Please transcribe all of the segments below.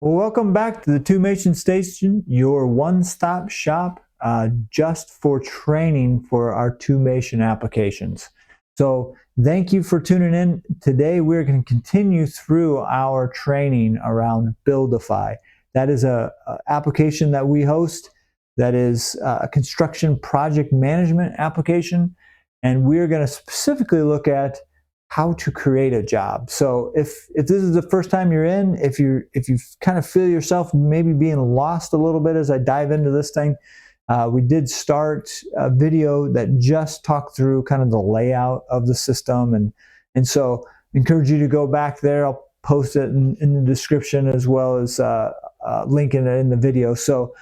Well, welcome back to the Two-Mation Station, your one-stop shop just for training for our Two-Mation applications. So thank you for tuning in. Today we're going to continue through our training around Buildify. That is a application that we host that is a construction project management application, and we're going to specifically look at how to create a job. So if this is the first time you're in, if you kind of feel yourself maybe being lost a little bit as I dive into this thing, we did start a video that just talked through kind of the layout of the system, and so I encourage you to go back there. I'll post it in the description as well as linking it in the video. So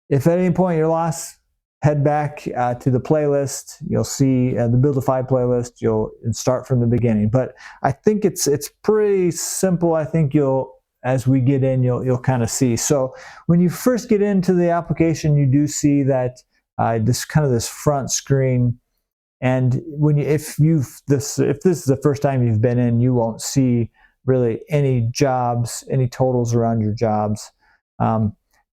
if at any point you're lost, head back to the playlist. You'll see the Buildify playlist. You'll start from the beginning. But I think it's pretty simple. I think as we get in, you'll kind of see. So when you first get into the application, you do see that this front screen. And if this is the first time you've been in, you won't see really any jobs, any totals around your jobs.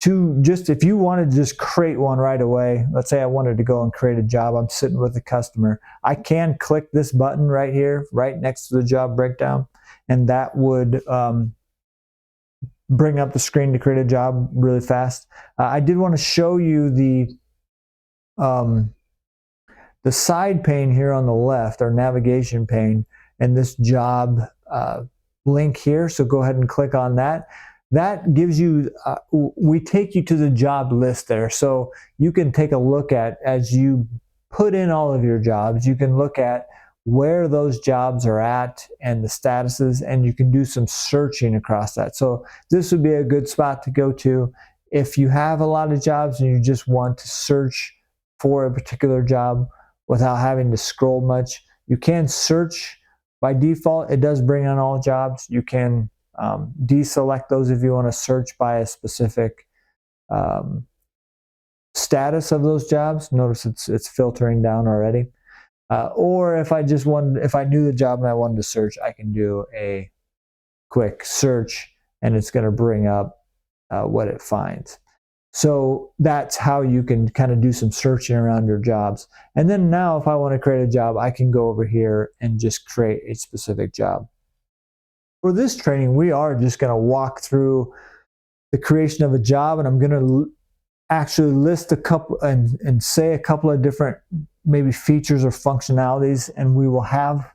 If you wanted to just create one right away, let's say I wanted to go and create a job, I'm sitting with a customer, I can click this button right here, right next to the job breakdown, and that would bring up the screen to create a job really fast. I did want to show you the side pane here on the left, our navigation pane, and this job link here, so go ahead and click on that. That gives you, we take you to the job list there. So you can take a look at, as you put in all of your jobs, you can look at where those jobs are at and the statuses, and you can do some searching across that. So this would be a good spot to go to if you have a lot of jobs and you just want to search for a particular job without having to scroll much. You can search by default. It does bring on all jobs. You can deselect those if you want to search by a specific status of those jobs. Notice it's filtering down already. Or if I knew the job and I wanted to search, I can do a quick search and it's going to bring up what it finds. So that's how you can kind of do some searching around your jobs. And then now if I want to create a job, I can go over here and just create a specific job. For this training, we are just going to walk through the creation of a job, and I'm going to actually list a couple and say a couple of different maybe features or functionalities, and we will have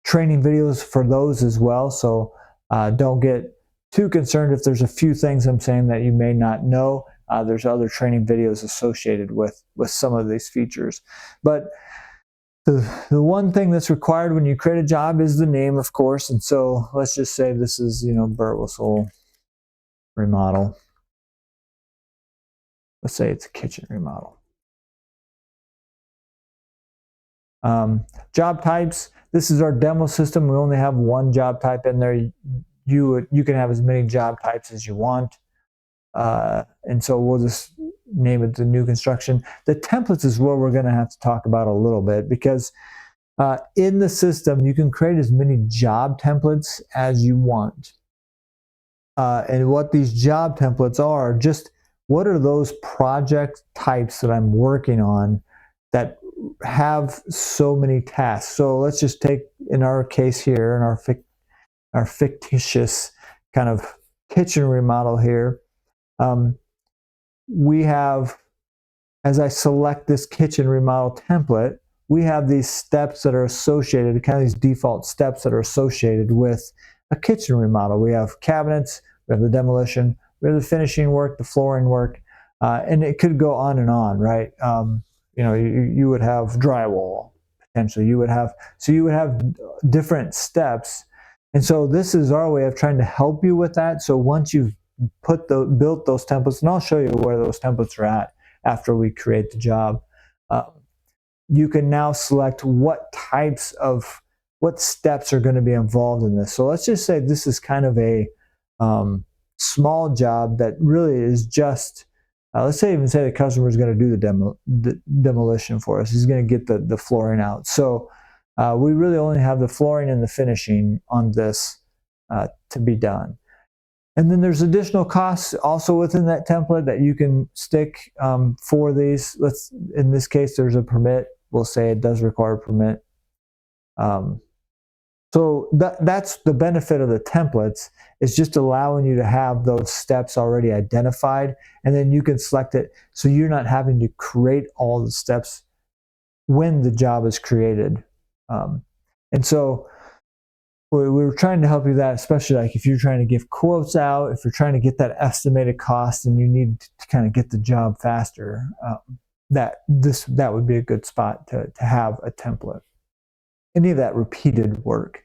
training videos for those as well. So don't get too concerned if there's a few things I'm saying that you may not know. There's other training videos associated with some of these features. But the one thing that's required when you create a job is the name, of course. And so let's just say this is, Burtwistle remodel. Let's say it's a kitchen remodel. Job types. This is our demo system. We only have one job type in there. You can have as many job types as you want. And so we'll just name it the new construction. The templates is where we're going to have to talk about a little bit, because in the system you can create as many job templates as you want. And what these job templates are, just what are those project types that I'm working on that have so many tasks. So let's just take, in our case here, in our fictitious kind of kitchen remodel here, we have, as I select this kitchen remodel template, we have these steps that are associated, kind of these default steps that are associated with a kitchen remodel. We have cabinets, we have the demolition, we have the finishing work, the flooring work, and it could go on and on, right? You would have drywall, potentially. You would have different steps. And so this is our way of trying to help you with that. So once you've built those templates, and I'll show you where those templates are at after we create the job, you can now select what steps are going to be involved in this. So let's just say this is kind of a small job that really is just, let's say the customer is going to do the demolition for us. He's going to get the flooring out. So we really only have the flooring and the finishing on this to be done. And then there's additional costs also within that template that you can stick for these. In this case, there's a permit. We'll say it does require a permit. So that's the benefit of the templates, is just allowing you to have those steps already identified, and then you can select it so you're not having to create all the steps when the job is created. And so we're trying to help you with that, especially like if you're trying to give quotes out, if you're trying to get that estimated cost and you need to kind of get the job faster, that would be a good spot to have a template. Any of that repeated work.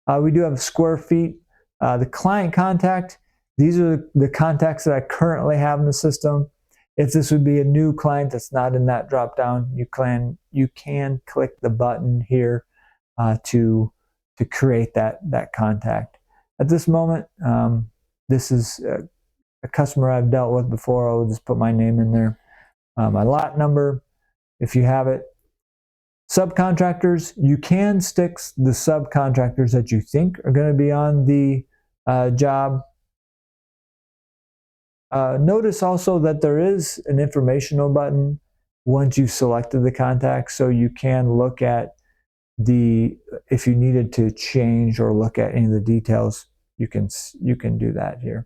We do have square feet. The client contact, these are the contacts that I currently have in the system. If this would be a new client that's not in that drop down, you can click the button here to create that contact. At this moment, this is a customer I've dealt with before. I'll just put my name in there. My lot number, if you have it. Subcontractors, you can stick the subcontractors that you think are going to be on the job. Notice also that there is an informational button once you've selected the contact, so you can look at if you needed to change or look at any of the details, you can do that here.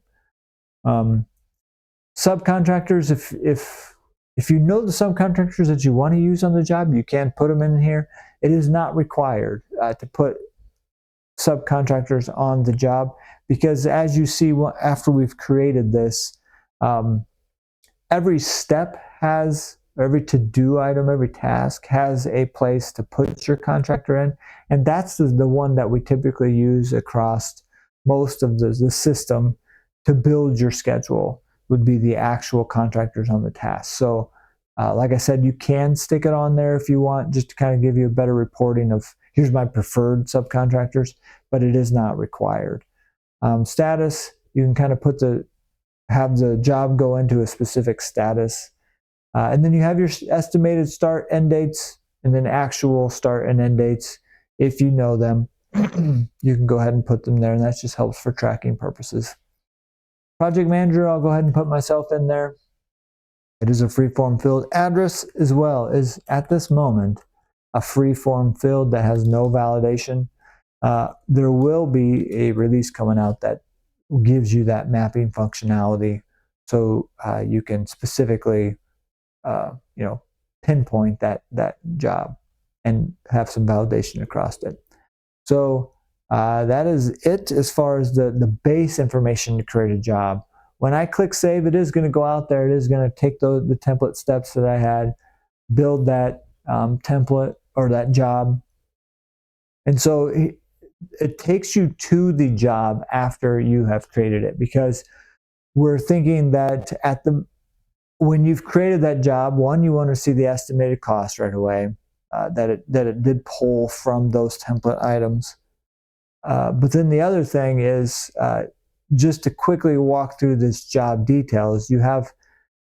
Subcontractors, if you know the subcontractors that you want to use on the job, you can put them in here. It is not required to put subcontractors on the job, because as you see after we've created this, every step has, every to-do item, every task has a place to put your contractor in, and that's the one that we typically use across most of the system to build your schedule, would be the actual contractors on the task. So like I said, you can stick it on there if you want, just to kind of give you a better reporting of here's my preferred subcontractors, but it is not required. Status, you can kind of have the job go into a specific status. And then you have your estimated start end dates, and then actual start and end dates. If you know them, you can go ahead and put them there, and that just helps for tracking purposes. Project manager, I'll go ahead and put myself in there. It is a free-form field. Address as well is, at this moment, a free-form field that has no validation. There will be a release coming out that gives you that mapping functionality, so you can specifically pinpoint that job and have some validation across it. So that is it as far as the base information to create a job. When I click save, it is going to go out there. It is going to take the template steps that I had, build that template or that job. And so it takes you to the job after you have created it, because we're thinking that when you've created that job, one, you want to see the estimated cost right away, that it did pull from those template items. But then the other thing is, just to quickly walk through this job details, you have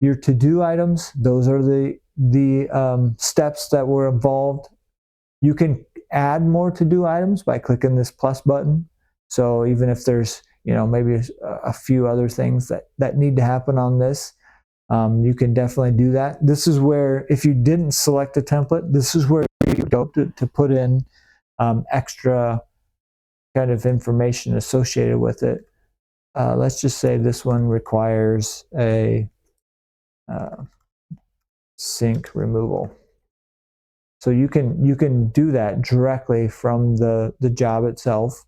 your to-do items. Those are the steps that were involved. You can add more to-do items by clicking this plus button. So even if there's maybe a few other things that need to happen on this, you can definitely do that. This is where, if you didn't select a template, this is where you go to put in extra kind of information associated with it. Let's just say this one requires a sink removal. So you can do that directly from the job itself.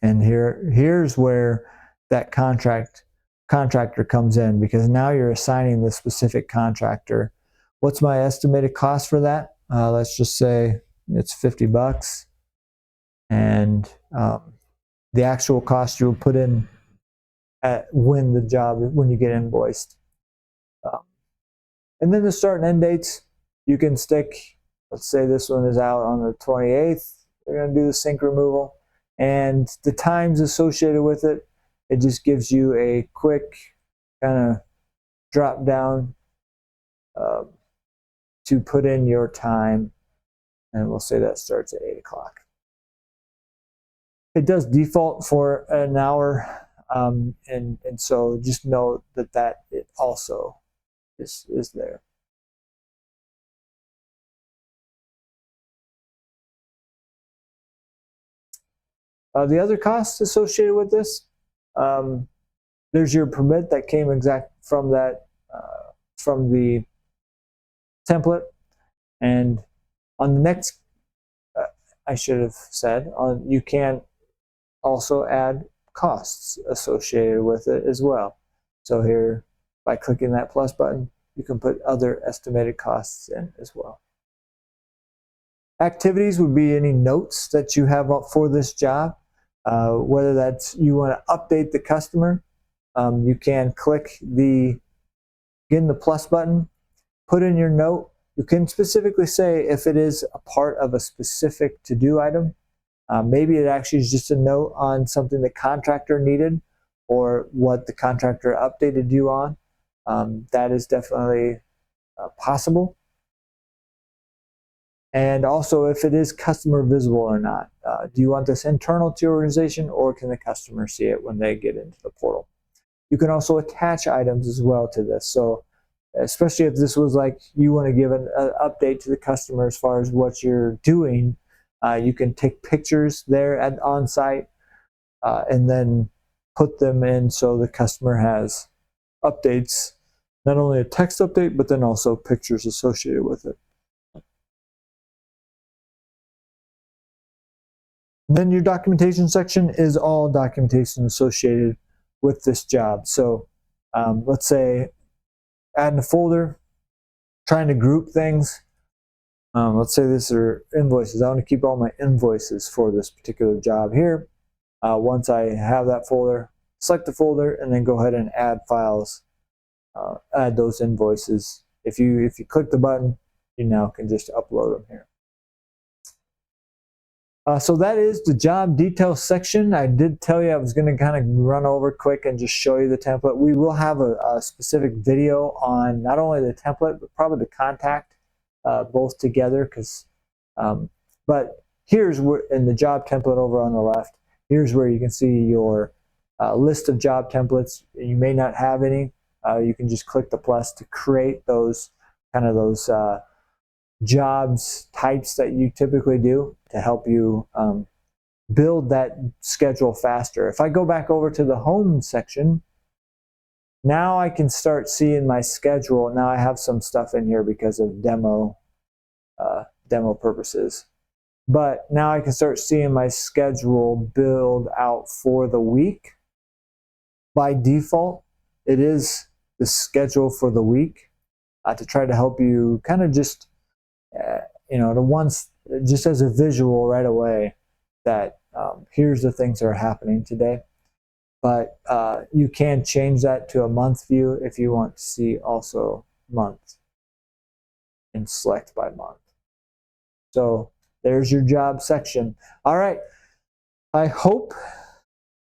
And here's where that contractor comes in, because now you're assigning the specific contractor. What's my estimated cost for that? Let's just say it's $50, and the actual cost you'll put in when you get invoiced. And then the start and end dates, you can stick, let's say this one is out on the 28th, we're going to do the sink removal, and the times associated with it. It just gives you a quick kind of drop down to put in your time, and we'll say that starts at 8 o'clock. It does default for an hour, and so just know that it also is there. The other costs associated with this, there's your permit that came exact from that from the template, and on the next, I should have said, you can also add costs associated with it as well. So here, by clicking that plus button, you can put other estimated costs in as well. Activities would be any notes that you have up for this job, whether that's you want to update the customer. You can click the plus button, put in your note. You can specifically say if it is a part of a specific to-do item. Maybe it actually is just a note on something the contractor needed or what the contractor updated you on. That is definitely possible. And also if it is customer visible or not. Do you want this internal to your organization, or can the customer see it when they get into the portal? You can also attach items as well to this. So especially if this was like you want to give an update to the customer as far as what you're doing, you can take pictures there on site and then put them in so the customer has updates, not only a text update, but then also pictures associated with it. Then your documentation section is all documentation associated with this job. So let's say adding a folder, trying to group things. Let's say these are invoices. I want to keep all my invoices for this particular job here. Once I have that folder, select the folder and then go ahead and add files, add those invoices. If you click the button, you now can just upload them here. So that is the job details section. I did tell you I was going to kind of run over quick and just show you the template. We will have a specific video on not only the template, but probably the contact, both together. But here's where, in the job template over on the left, here's where you can see your list of job templates. You may not have any. You can just click the plus to create those jobs types that you typically do to help you build that schedule faster. If I go back over to the home section, now I can start seeing my schedule. Now I have some stuff in here because of demo purposes. But now I can start seeing my schedule build out for the week. By default, it is the schedule for the week to try to help you kind of just just as a visual right away that here's the things that are happening today. But you can change that to a month view if you want to see also month and select by month. So there's your job section. All right. I hope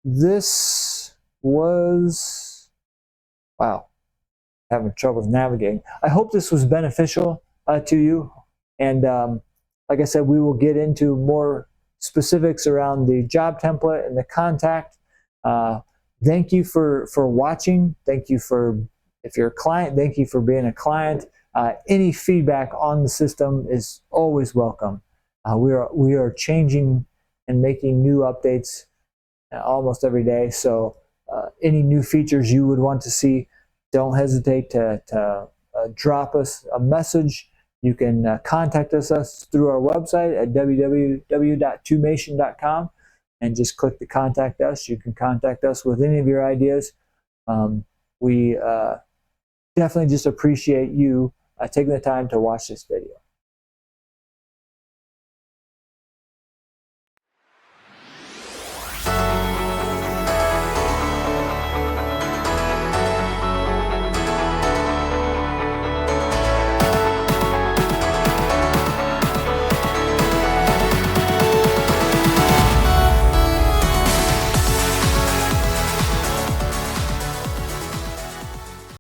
this was, wow, having trouble navigating. I hope this was beneficial to you. And like I said, we will get into more specifics around the job template and the contact. Thank you for watching. Thank you if you're a client, thank you for being a client. Any feedback on the system is always welcome. We are changing and making new updates almost every day. So any new features you would want to see, don't hesitate to drop us a message. You can contact us through our website at www.twomation.com and just click the contact us. You can contact us with any of your ideas. We definitely just appreciate you taking the time to watch this video.